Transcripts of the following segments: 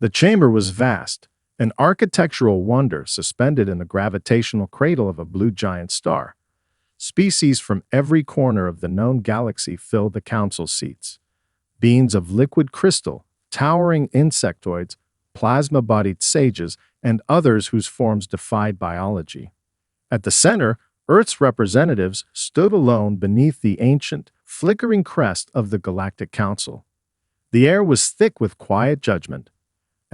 The chamber was vast, an architectural wonder suspended in the gravitational cradle of a blue giant star. Species from every corner of the known galaxy filled the council seats. Beings of liquid crystal, towering insectoids, plasma-bodied sages, and others whose forms defied biology. At the center, Earth's representatives stood alone beneath the ancient, flickering crest of the Galactic Council. The air was thick with quiet judgment.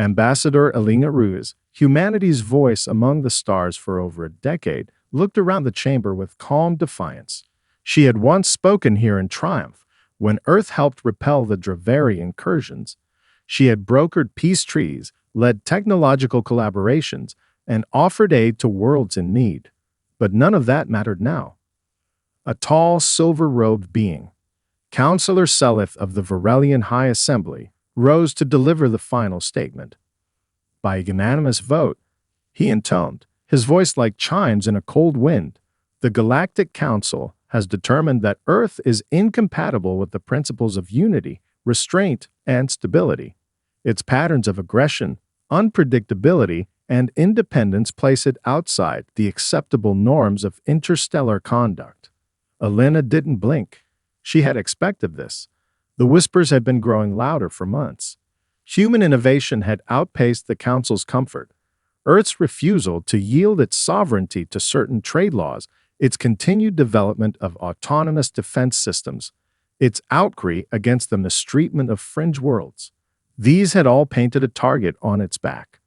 Ambassador Elena Ruiz, humanity's voice among the stars for over a decade, looked around the chamber with calm defiance. She had once spoken here in triumph, when Earth helped repel the Dravari incursions. She had brokered peace treaties, led technological collaborations, and offered aid to worlds in need. But none of that mattered now. A tall, silver-robed being, Counselor Selith of the Varelian High Assembly, rose to deliver the final statement. By a unanimous vote, he intoned, his voice like chimes in a cold wind, the Galactic Council has determined that Earth is incompatible with the principles of unity, restraint, and stability. Its patterns of aggression, unpredictability, and independence place it outside the acceptable norms of interstellar conduct. Elena didn't blink. She had expected this. The whispers had been growing louder for months. Human innovation had outpaced the Council's comfort. Earth's refusal to yield its sovereignty to certain trade laws, its continued development of autonomous defense systems, its outcry against the mistreatment of fringe worlds. These had all painted a target on its back.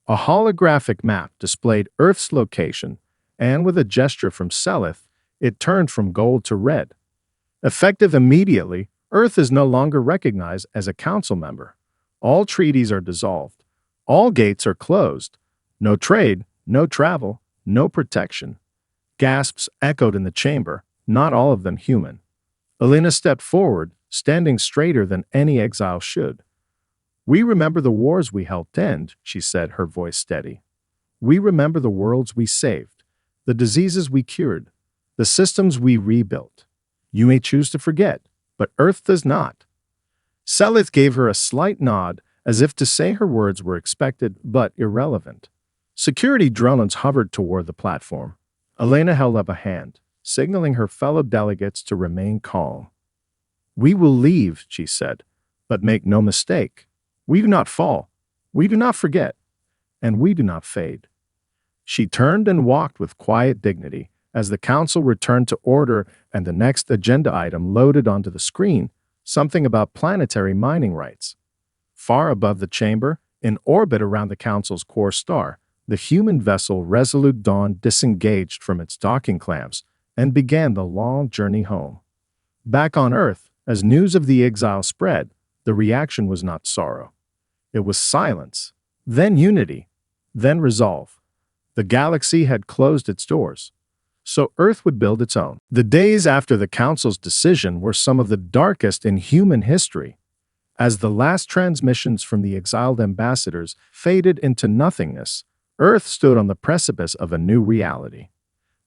A holographic map displayed Earth's location, and with a gesture from Selith, it turned from gold to red. Effective immediately, Earth is no longer recognized as a council member. All treaties are dissolved. All gates are closed. No trade, no travel, no protection. Gasps echoed in the chamber, not all of them human. Elena stepped forward, standing straighter than any exile should. "We remember the wars we helped end," she said, her voice steady. "We remember the worlds we saved, the diseases we cured, the systems we rebuilt. You may choose to forget, but Earth does not." Selith gave her a slight nod, as if to say her words were expected but irrelevant. Security drones hovered toward the platform. Elena held up a hand, signaling her fellow delegates to remain calm. "We will leave," she said, "but make no mistake. We do not fall. We do not forget. And we do not fade." She turned and walked with quiet dignity as the council returned to order and the next agenda item loaded onto the screen, something about planetary mining rights. Far above the chamber, in orbit around the council's core star, the human vessel Resolute Dawn disengaged from its docking clamps and began the long journey home. Back on Earth, as news of the exile spread, the reaction was not sorrow. It was silence, then unity, then resolve. The galaxy had closed its doors, so Earth would build its own. The days after the Council's decision were some of the darkest in human history. As the last transmissions from the exiled ambassadors faded into nothingness, Earth stood on the precipice of a new reality.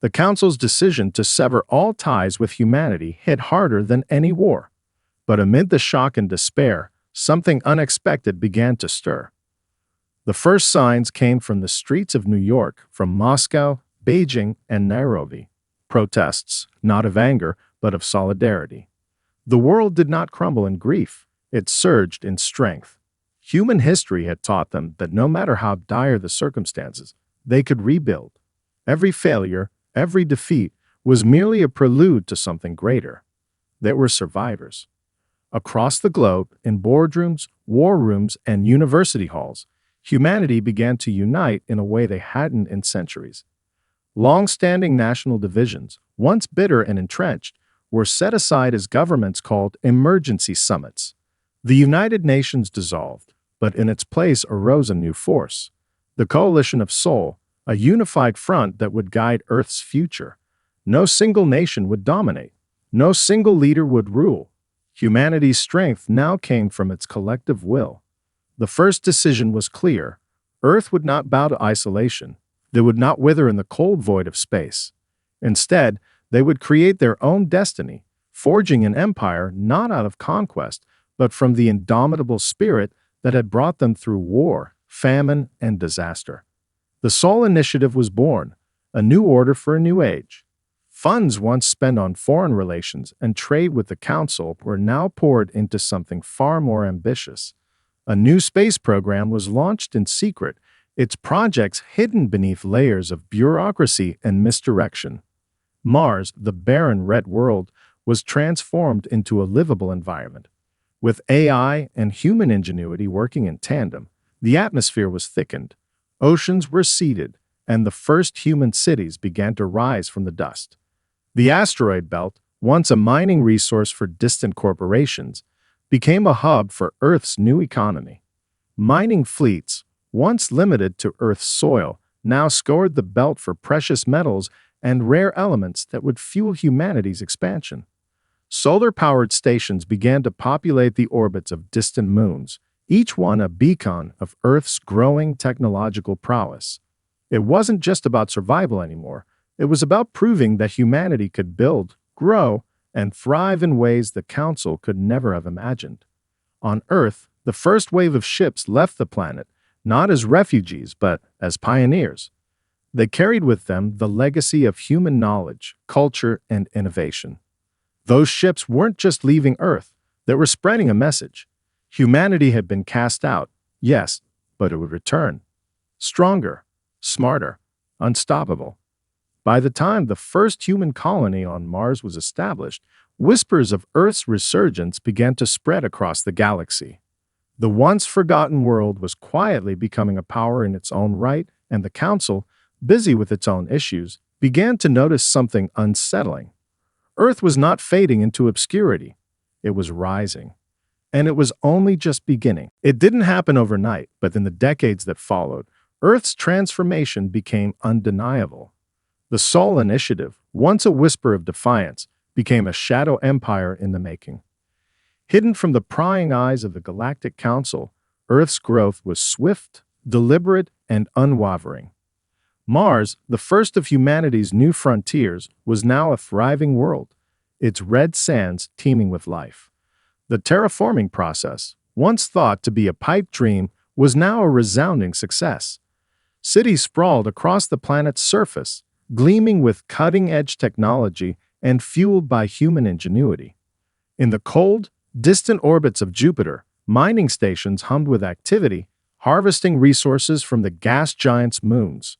The Council's decision to sever all ties with humanity hit harder than any war. But amid the shock and despair, something unexpected began to stir. The first signs came from the streets of New York, from Moscow, Beijing, and Nairobi. Protests, not of anger, but of solidarity. The world did not crumble in grief. It surged in strength. Human history had taught them that no matter how dire the circumstances, they could rebuild. Every failure, every defeat, was merely a prelude to something greater. There were survivors. Across the globe, in boardrooms, war rooms, and university halls, humanity began to unite in a way they hadn't in centuries. Long-standing national divisions, once bitter and entrenched, were set aside as governments called emergency summits. The United Nations dissolved, but in its place arose a new force, the Coalition of Soul, a unified front that would guide Earth's future. No single nation would dominate. No single leader would rule. Humanity's strength now came from its collective will. The first decision was clear. Earth would not bow to isolation. They would not wither in the cold void of space. Instead, they would create their own destiny, forging an empire not out of conquest, but from the indomitable spirit that had brought them through war, famine, and disaster. The Sol Initiative was born, a new order for a new age. Funds once spent on foreign relations and trade with the Council were now poured into something far more ambitious. A new space program was launched in secret, its projects hidden beneath layers of bureaucracy and misdirection. Mars, the barren red world, was transformed into a livable environment. With AI and human ingenuity working in tandem, the atmosphere was thickened, oceans were seeded, and the first human cities began to rise from the dust. The asteroid belt, once a mining resource for distant corporations, became a hub for Earth's new economy. Mining fleets, once limited to Earth's soil, now scoured the belt for precious metals and rare elements that would fuel humanity's expansion. Solar-powered stations began to populate the orbits of distant moons, each one a beacon of Earth's growing technological prowess. It wasn't just about survival anymore. It was about proving that humanity could build, grow, and thrive in ways the Council could never have imagined. On Earth, the first wave of ships left the planet, not as refugees but as pioneers. They carried with them the legacy of human knowledge, culture, and innovation. Those ships weren't just leaving Earth, they were spreading a message. Humanity had been cast out, yes, but it would return. Stronger, smarter, unstoppable. By the time the first human colony on Mars was established, whispers of Earth's resurgence began to spread across the galaxy. The once forgotten world was quietly becoming a power in its own right, and the Council, busy with its own issues, began to notice something unsettling. Earth was not fading into obscurity. It was rising. And it was only just beginning. It didn't happen overnight, but in the decades that followed, Earth's transformation became undeniable. The Sol Initiative, once a whisper of defiance, became a shadow empire in the making. Hidden from the prying eyes of the Galactic Council, Earth's growth was swift, deliberate, and unwavering. Mars, the first of humanity's new frontiers, was now a thriving world, its red sands teeming with life. The terraforming process, once thought to be a pipe dream, was now a resounding success. Cities sprawled across the planet's surface, gleaming with cutting-edge technology and fueled by human ingenuity. In the cold, distant orbits of Jupiter, mining stations hummed with activity, harvesting resources from the gas giant's moons.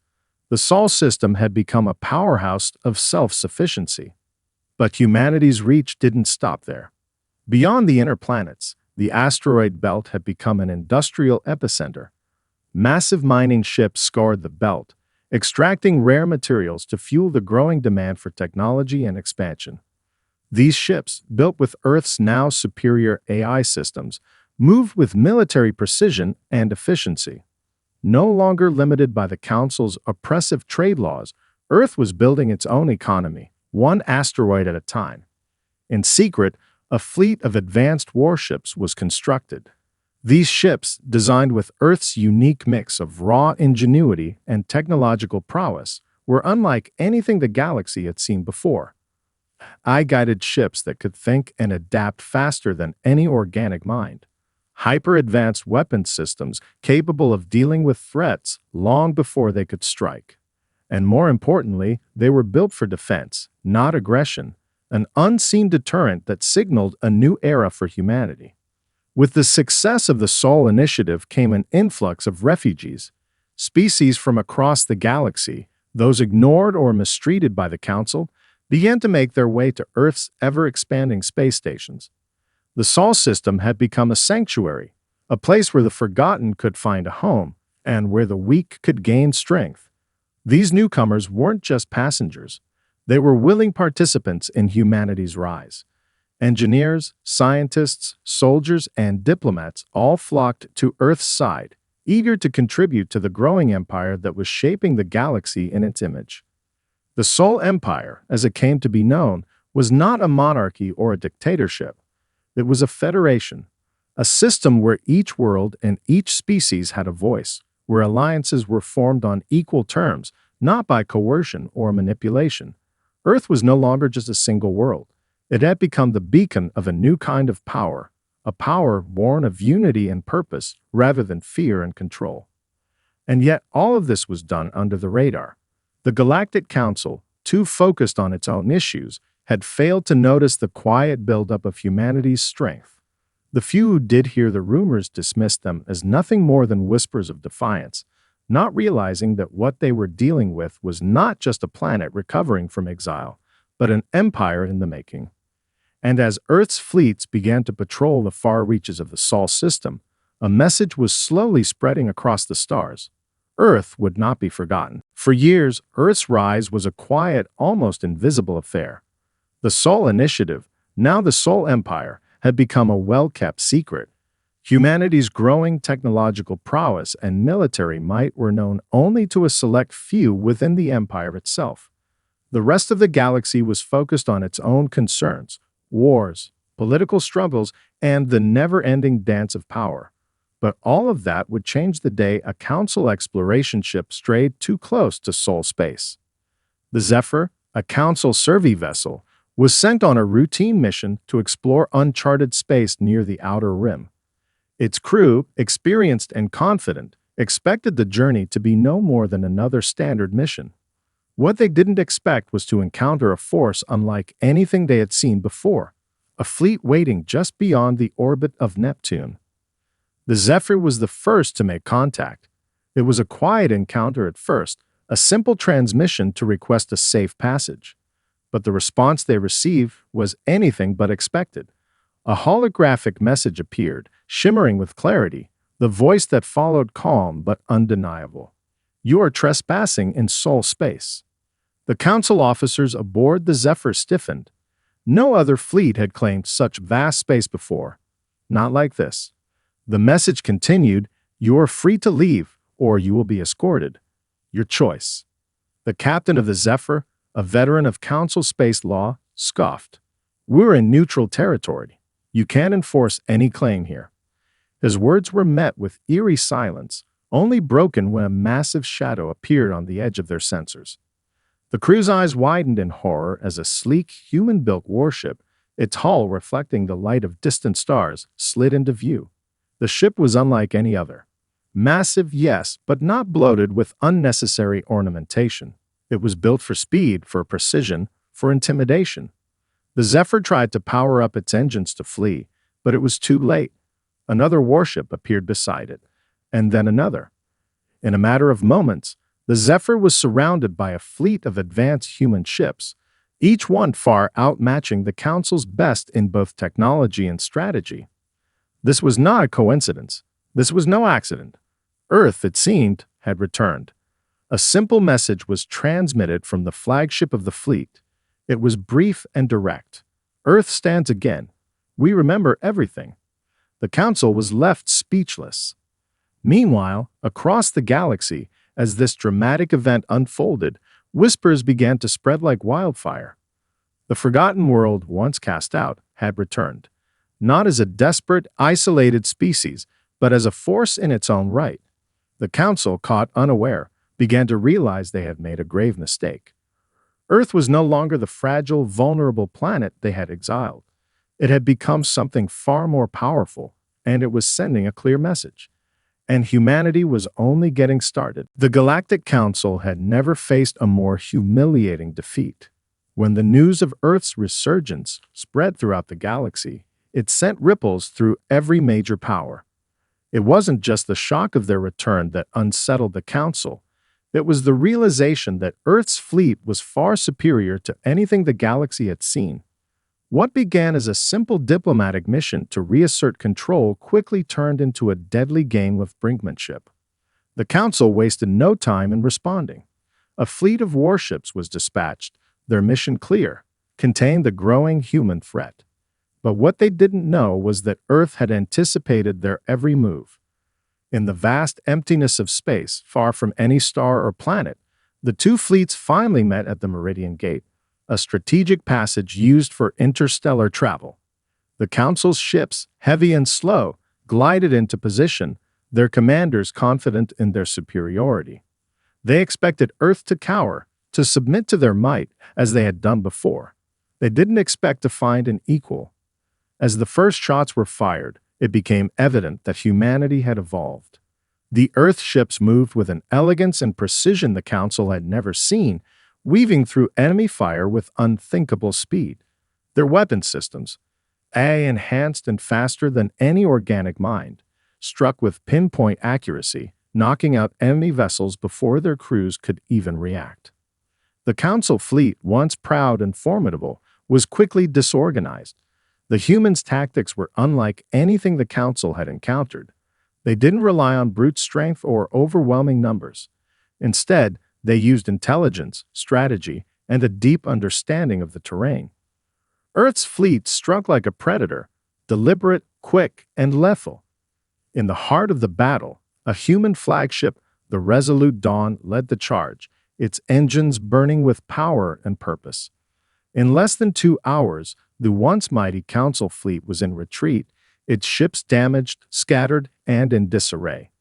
The Sol system had become a powerhouse of self-sufficiency. But humanity's reach didn't stop there. Beyond the inner planets, the asteroid belt had become an industrial epicenter. Massive mining ships scoured the belt, extracting rare materials to fuel the growing demand for technology and expansion. These ships, built with Earth's now superior AI systems, moved with military precision and efficiency. No longer limited by the Council's oppressive trade laws, Earth was building its own economy, one asteroid at a time. In secret, a fleet of advanced warships was constructed. These ships, designed with Earth's unique mix of raw ingenuity and technological prowess, were unlike anything the galaxy had seen before. AI-guided ships that could think and adapt faster than any organic mind. Hyper-advanced weapons systems capable of dealing with threats long before they could strike. And more importantly, they were built for defense, not aggression, an unseen deterrent that signaled a new era for humanity. With the success of the Sol Initiative came an influx of refugees, species from across the galaxy, those ignored or mistreated by the Council, began to make their way to Earth's ever-expanding space stations. The Sol system had become a sanctuary, a place where the forgotten could find a home, and where the weak could gain strength. These newcomers weren't just passengers. They were willing participants in humanity's rise. Engineers, scientists, soldiers, and diplomats all flocked to Earth's side, eager to contribute to the growing empire that was shaping the galaxy in its image. The Sol Empire, as it came to be known, was not a monarchy or a dictatorship. It was a federation, a system where each world and each species had a voice, where alliances were formed on equal terms, not by coercion or manipulation. Earth was no longer just a single world. It had become the beacon of a new kind of power, a power born of unity and purpose rather than fear and control. And yet all of this was done under the radar. The Galactic Council, too focused on its own issues, had failed to notice the quiet buildup of humanity's strength. The few who did hear the rumors dismissed them as nothing more than whispers of defiance, not realizing that what they were dealing with was not just a planet recovering from exile, but an empire in the making. And as Earth's fleets began to patrol the far reaches of the Sol system, a message was slowly spreading across the stars. Earth would not be forgotten. For years, Earth's rise was a quiet, almost invisible affair. The Sol Initiative, now the Sol Empire, had become a well-kept secret. Humanity's growing technological prowess and military might were known only to a select few within the empire itself. The rest of the galaxy was focused on its own concerns, wars, political struggles, and the never-ending dance of power. But all of that would change the day a Council exploration ship strayed too close to Sol space. The Zephyr, a Council survey vessel, was sent on a routine mission to explore uncharted space near the Outer Rim. Its crew, experienced and confident, expected the journey to be no more than another standard mission. What they didn't expect was to encounter a force unlike anything they had seen before, a fleet waiting just beyond the orbit of Neptune. The Zephyr was the first to make contact. It was a quiet encounter at first, a simple transmission to request a safe passage. But the response they received was anything but expected. A holographic message appeared, shimmering with clarity, the voice that followed calm but undeniable. "You are trespassing in Sol space." The Council officers aboard the Zephyr stiffened. No other fleet had claimed such vast space before. Not like this. The message continued, "You are free to leave, or you will be escorted. Your choice." The captain of the Zephyr, a veteran of Council space law, scoffed. "We're in neutral territory. You can't enforce any claim here." His words were met with eerie silence, only broken when a massive shadow appeared on the edge of their sensors. The crew's eyes widened in horror as a sleek, human-built warship, its hull reflecting the light of distant stars, slid into view. The ship was unlike any other. Massive, yes, but not bloated with unnecessary ornamentation. It was built for speed, for precision, for intimidation. The Zephyr tried to power up its engines to flee, but it was too late. Another warship appeared beside it, and then another. In a matter of moments, the Zephyr was surrounded by a fleet of advanced human ships, each one far outmatching the Council's best in both technology and strategy. This was not a coincidence. This was no accident. Earth, it seemed, had returned. A simple message was transmitted from the flagship of the fleet. It was brief and direct. "Earth stands again. We remember everything." The Council was left speechless. Meanwhile, across the galaxy, as this dramatic event unfolded, whispers began to spread like wildfire. The forgotten world, once cast out, had returned, not as a desperate, isolated species, but as a force in its own right. The Council, caught unaware, began to realize they had made a grave mistake. Earth was no longer the fragile, vulnerable planet they had exiled. It had become something far more powerful, and it was sending a clear message. And humanity was only getting started. The Galactic Council had never faced a more humiliating defeat. When the news of Earth's resurgence spread throughout the galaxy, it sent ripples through every major power. It wasn't just the shock of their return that unsettled the Council. It was the realization that Earth's fleet was far superior to anything the galaxy had seen. What began as a simple diplomatic mission to reassert control quickly turned into a deadly game of brinkmanship. The Council wasted no time in responding. A fleet of warships was dispatched, their mission clear: contain the growing human threat. But what they didn't know was that Earth had anticipated their every move. In the vast emptiness of space, far from any star or planet, the two fleets finally met at the Meridian Gate, a strategic passage used for interstellar travel. The Council's ships, heavy and slow, glided into position, their commanders confident in their superiority. They expected Earth to cower, to submit to their might, as they had done before. They didn't expect to find an equal. As the first shots were fired, it became evident that humanity had evolved. The Earth ships moved with an elegance and precision the Council had never seen, weaving through enemy fire with unthinkable speed. Their weapon systems, enhanced and faster than any organic mind, struck with pinpoint accuracy, knocking out enemy vessels before their crews could even react. The Council fleet, once proud and formidable, was quickly disorganized. The humans' tactics were unlike anything the Council had encountered. They didn't rely on brute strength or overwhelming numbers. Instead, they used intelligence, strategy, and a deep understanding of the terrain. Earth's fleet struck like a predator, deliberate, quick, and lethal. In the heart of the battle, a human flagship, the Resolute Dawn, led the charge, its engines burning with power and purpose. In less than 2 hours, the once mighty Council fleet was in retreat, its ships damaged, scattered, and in disarray.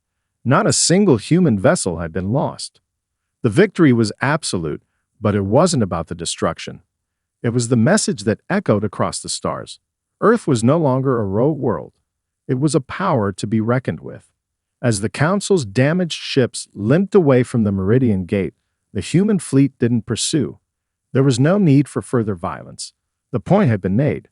Not a single human vessel had been lost. The victory was absolute, but it wasn't about the destruction. It was the message that echoed across the stars. Earth was no longer a rogue world. It was a power to be reckoned with. As the Council's damaged ships limped away from the Meridian Gate, the human fleet didn't pursue. There was no need for further violence. The point had been made.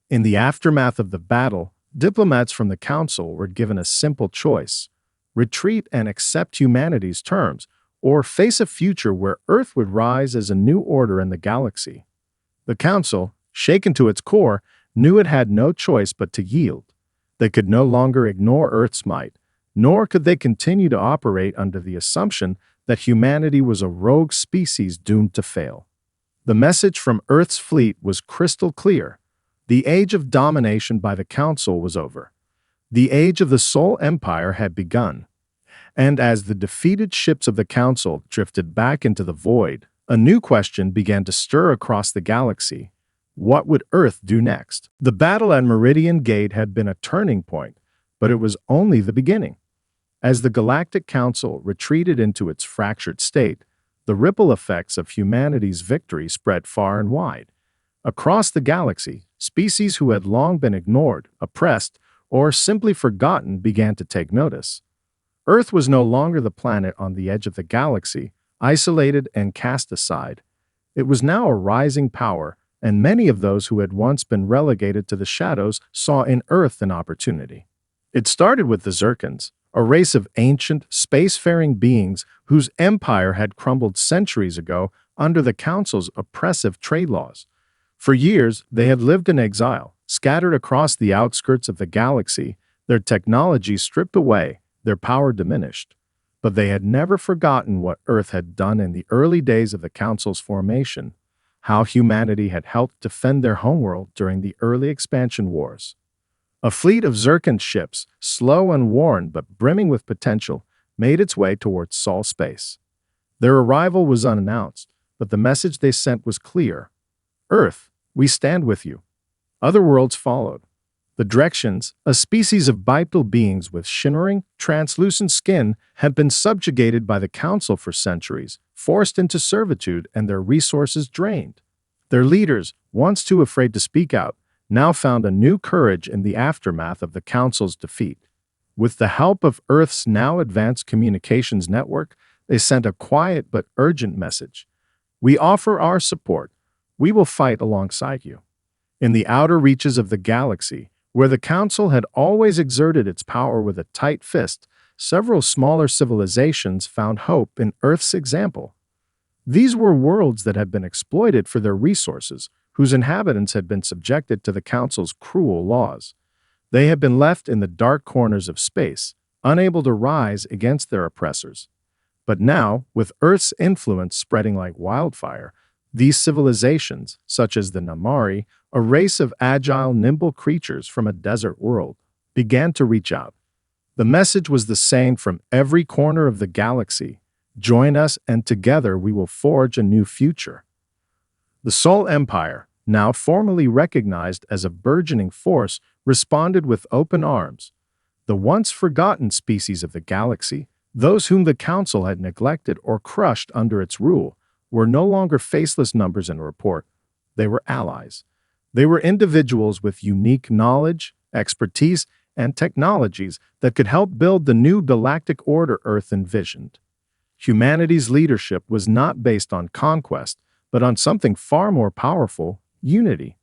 In the aftermath of the battle, diplomats from the Council were given a simple choice: retreat and accept humanity's terms, or face a future where Earth would rise as a new order in the galaxy. The Council, shaken to its core, knew it had no choice but to yield. They could no longer ignore Earth's might, nor could they continue to operate under the assumption that humanity was a rogue species doomed to fail. The message from Earth's fleet was crystal clear. The age of domination by the Council was over. The age of the Sol Empire had begun. And as the defeated ships of the Council drifted back into the void, a new question began to stir across the galaxy. What would Earth do next? The battle at Meridian Gate had been a turning point, but it was only the beginning. As the Galactic Council retreated into its fractured state, the ripple effects of humanity's victory spread far and wide. Across the galaxy, species who had long been ignored, oppressed, or simply forgotten began to take notice. Earth was no longer the planet on the edge of the galaxy, isolated and cast aside. It was now a rising power, and many of those who had once been relegated to the shadows saw in Earth an opportunity. It started with the Zircons, a race of ancient, spacefaring beings whose empire had crumbled centuries ago under the Council's oppressive trade laws. For years, they had lived in exile, scattered across the outskirts of the galaxy, their technology stripped away, their power diminished. But they had never forgotten what Earth had done in the early days of the Council's formation, how humanity had helped defend their homeworld during the early expansion wars. A fleet of Zircon ships, slow and worn but brimming with potential, made its way towards Sol space. Their arrival was unannounced, but the message they sent was clear. Earth, we stand with you. Other worlds followed. The Drexians, a species of bipedal beings with shimmering, translucent skin, had been subjugated by the Council for centuries, forced into servitude and their resources drained. Their leaders, once too afraid to speak out, now found a new courage in the aftermath of the Council's defeat. With the help of Earth's now advanced communications network, they sent a quiet but urgent message. We offer our support. We will fight alongside you. In the outer reaches of the galaxy, where the Council had always exerted its power with a tight fist, several smaller civilizations found hope in Earth's example. These were worlds that had been exploited for their resources, whose inhabitants had been subjected to the Council's cruel laws. They had been left in the dark corners of space, unable to rise against their oppressors. But now, with Earth's influence spreading like wildfire, these civilizations, such as the Namari, a race of agile, nimble creatures from a desert world, began to reach out. The message was the same from every corner of the galaxy. Join us, and together we will forge a new future. The Sol Empire, now formally recognized as a burgeoning force, responded with open arms. The once forgotten species of the galaxy, those whom the Council had neglected or crushed under its rule, were no longer faceless numbers in a report. They were allies. They were individuals with unique knowledge, expertise, and technologies that could help build the new galactic order Earth envisioned. Humanity's leadership was not based on conquest, but on something far more powerful: unity.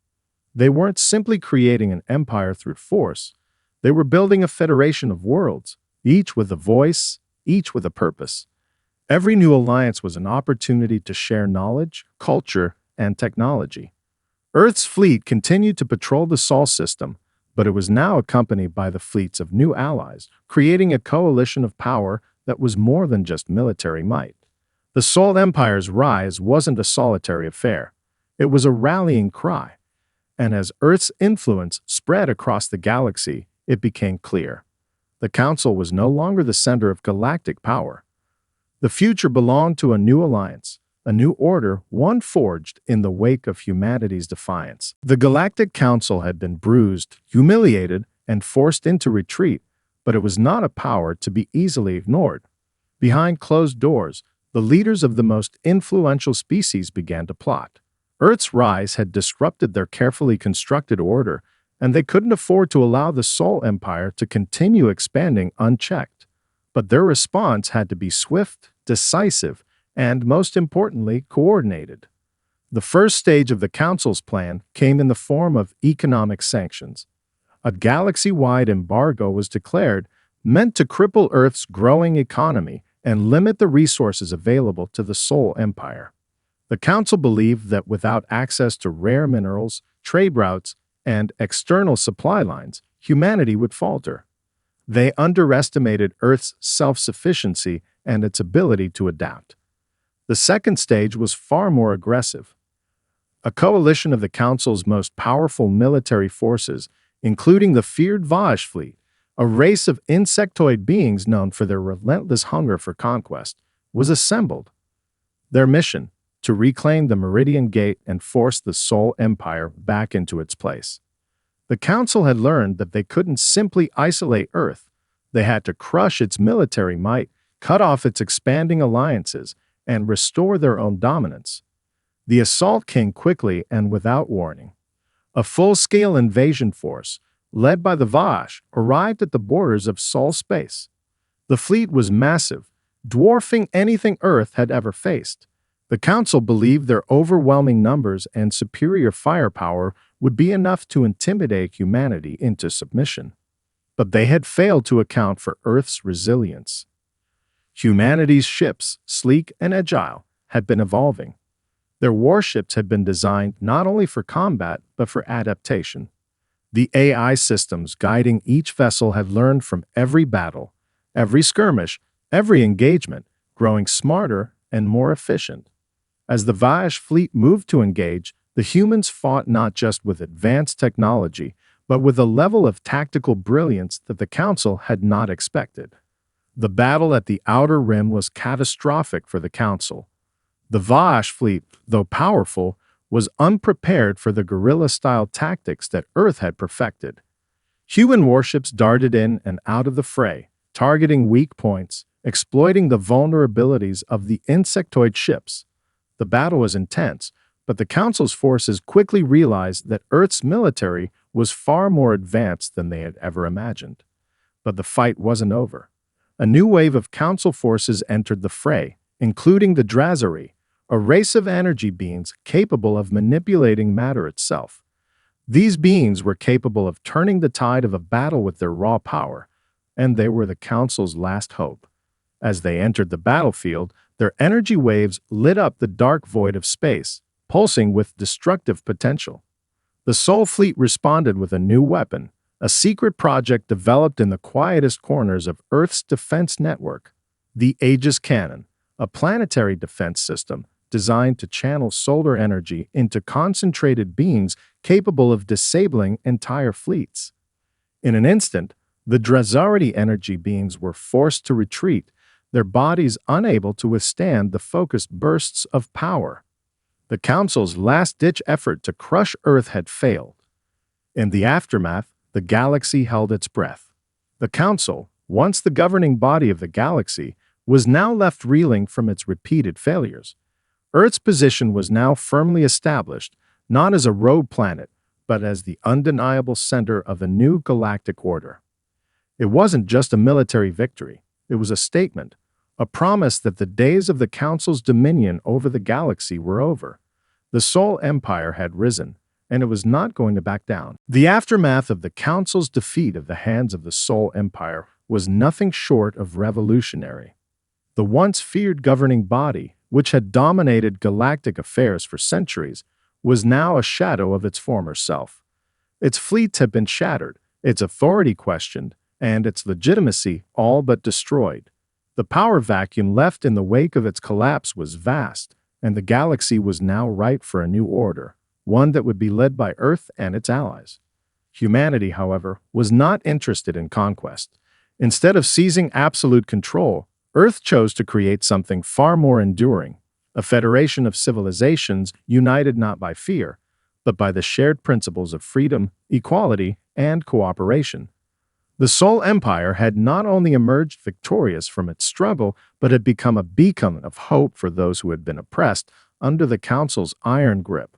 They weren't simply creating an empire through force, they were building a federation of worlds, each with a voice, each with a purpose. Every new alliance was an opportunity to share knowledge, culture, and technology. Earth's fleet continued to patrol the Sol system, but it was now accompanied by the fleets of new allies, creating a coalition of power that was more than just military might. The Sol Empire's rise wasn't a solitary affair. It was a rallying cry. And as Earth's influence spread across the galaxy, it became clear. The Council was no longer the center of galactic power. The future belonged to a new alliance, a new order, one forged in the wake of humanity's defiance. The Galactic Council had been bruised, humiliated, and forced into retreat, but it was not a power to be easily ignored. Behind closed doors, the leaders of the most influential species began to plot. Earth's rise had disrupted their carefully constructed order, and they couldn't afford to allow the Sol Empire to continue expanding unchecked. But their response had to be swift, decisive, and, most importantly, coordinated. The first stage of the Council's plan came in the form of economic sanctions. A galaxy-wide embargo was declared, meant to cripple Earth's growing economy and limit the resources available to the Sol Empire. The Council believed that without access to rare minerals, trade routes, and external supply lines, humanity would falter. They underestimated Earth's self-sufficiency and its ability to adapt. The second stage was far more aggressive. A coalition of the Council's most powerful military forces, including the feared Vash fleet, a race of insectoid beings known for their relentless hunger for conquest, was assembled. Their mission: to reclaim the Meridian Gate and force the Sol Empire back into its place. The Council had learned that they couldn't simply isolate Earth. They had to crush its military might, cut off its expanding alliances, and restore their own dominance. The assault came quickly and without warning. A full-scale invasion force, led by the Vash, arrived at the borders of Sol space. The fleet was massive, dwarfing anything Earth had ever faced. The Council believed their overwhelming numbers and superior firepower would be enough to intimidate humanity into submission. But they had failed to account for Earth's resilience. Humanity's ships, sleek and agile, had been evolving. Their warships had been designed not only for combat, but for adaptation. The AI systems guiding each vessel had learned from every battle, every skirmish, every engagement, growing smarter and more efficient. As the Vash fleet moved to engage, the humans fought not just with advanced technology, but with a level of tactical brilliance that the Council had not expected. The battle at the Outer Rim was catastrophic for the Council. The Vash fleet, though powerful, was unprepared for the guerrilla-style tactics that Earth had perfected. Human warships darted in and out of the fray, targeting weak points, exploiting the vulnerabilities of the insectoid ships. The battle was intense, but the Council's forces quickly realized that Earth's military was far more advanced than they had ever imagined. But the fight wasn't over. A new wave of Council forces entered the fray, including the Drazari, a race of energy beings capable of manipulating matter itself. These beings were capable of turning the tide of a battle with their raw power, and they were the Council's last hope. As they entered the battlefield, their energy waves lit up the dark void of space, pulsing with destructive potential. The Sol fleet responded with a new weapon, a secret project developed in the quietest corners of Earth's defense network, the Aegis Cannon, a planetary defense system designed to channel solar energy into concentrated beams capable of disabling entire fleets. In an instant, the Drazari energy beings were forced to retreat, their bodies unable to withstand the focused bursts of power. The Council's last-ditch effort to crush Earth had failed. In the aftermath, the galaxy held its breath. The Council, once the governing body of the galaxy, was now left reeling from its repeated failures. Earth's position was now firmly established, not as a rogue planet, but as the undeniable center of a new galactic order. It wasn't just a military victory, it was a statement, a promise that the days of the Council's dominion over the galaxy were over. The Sol Empire had risen, and it was not going to back down. The aftermath of the Council's defeat at the hands of the Sol Empire was nothing short of revolutionary. The once feared governing body, which had dominated galactic affairs for centuries, was now a shadow of its former self. Its fleets had been shattered, its authority questioned, and its legitimacy all but destroyed. The power vacuum left in the wake of its collapse was vast, and the galaxy was now ripe for a new order, one that would be led by Earth and its allies. Humanity, however, was not interested in conquest. Instead of seizing absolute control, Earth chose to create something far more enduring, a federation of civilizations united not by fear, but by the shared principles of freedom, equality, and cooperation. The Sol Empire had not only emerged victorious from its struggle, but had become a beacon of hope for those who had been oppressed under the Council's iron grip.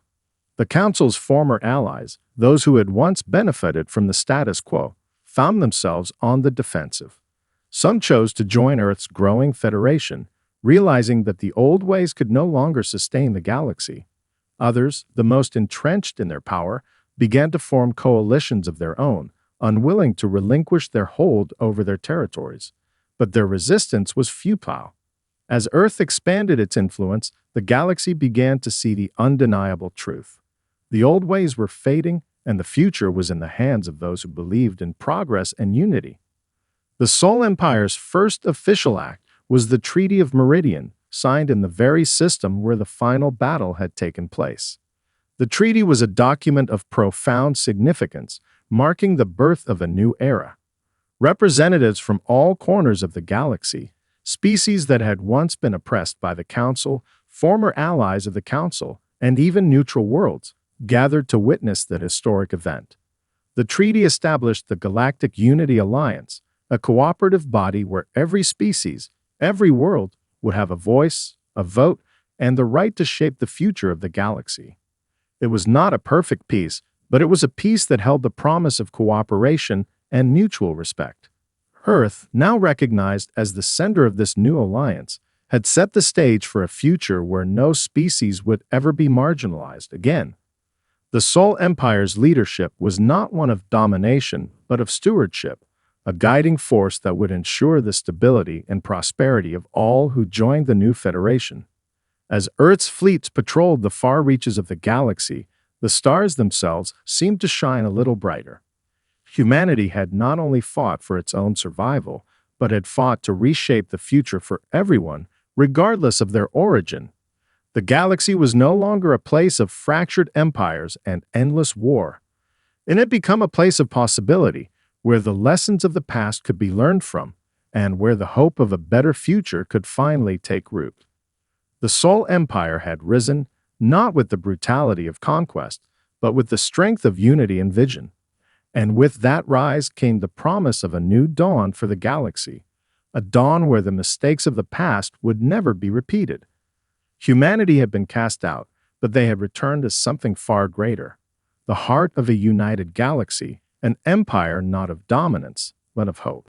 The Council's former allies, those who had once benefited from the status quo, found themselves on the defensive. Some chose to join Earth's growing federation, realizing that the old ways could no longer sustain the galaxy. Others, the most entrenched in their power, began to form coalitions of their own, unwilling to relinquish their hold over their territories. But their resistance was futile. As Earth expanded its influence, the galaxy began to see the undeniable truth. The old ways were fading, and the future was in the hands of those who believed in progress and unity. The Sol Empire's first official act was the Treaty of Meridian, signed in the very system where the final battle had taken place. The treaty was a document of profound significance, marking the birth of a new era. Representatives from all corners of the galaxy, species that had once been oppressed by the Council, former allies of the Council, and even neutral worlds, gathered to witness the historic event. The treaty established the Galactic Unity Alliance, a cooperative body where every species, every world, would have a voice, a vote, and the right to shape the future of the galaxy. It was not a perfect peace, but it was a peace that held the promise of cooperation and mutual respect. Earth, now recognized as the center of this new alliance, had set the stage for a future where no species would ever be marginalized again. The Sol Empire's leadership was not one of domination, but of stewardship, a guiding force that would ensure the stability and prosperity of all who joined the new federation. As Earth's fleets patrolled the far reaches of the galaxy, the stars themselves seemed to shine a little brighter. Humanity had not only fought for its own survival, but had fought to reshape the future for everyone, regardless of their origin. The galaxy was no longer a place of fractured empires and endless war. It had become a place of possibility, where the lessons of the past could be learned from, and where the hope of a better future could finally take root. The Sol Empire had risen, not with the brutality of conquest, but with the strength of unity and vision. And with that rise came the promise of a new dawn for the galaxy, a dawn where the mistakes of the past would never be repeated. Humanity had been cast out, but they had returned as something far greater, the heart of a united galaxy, an empire not of dominance, but of hope.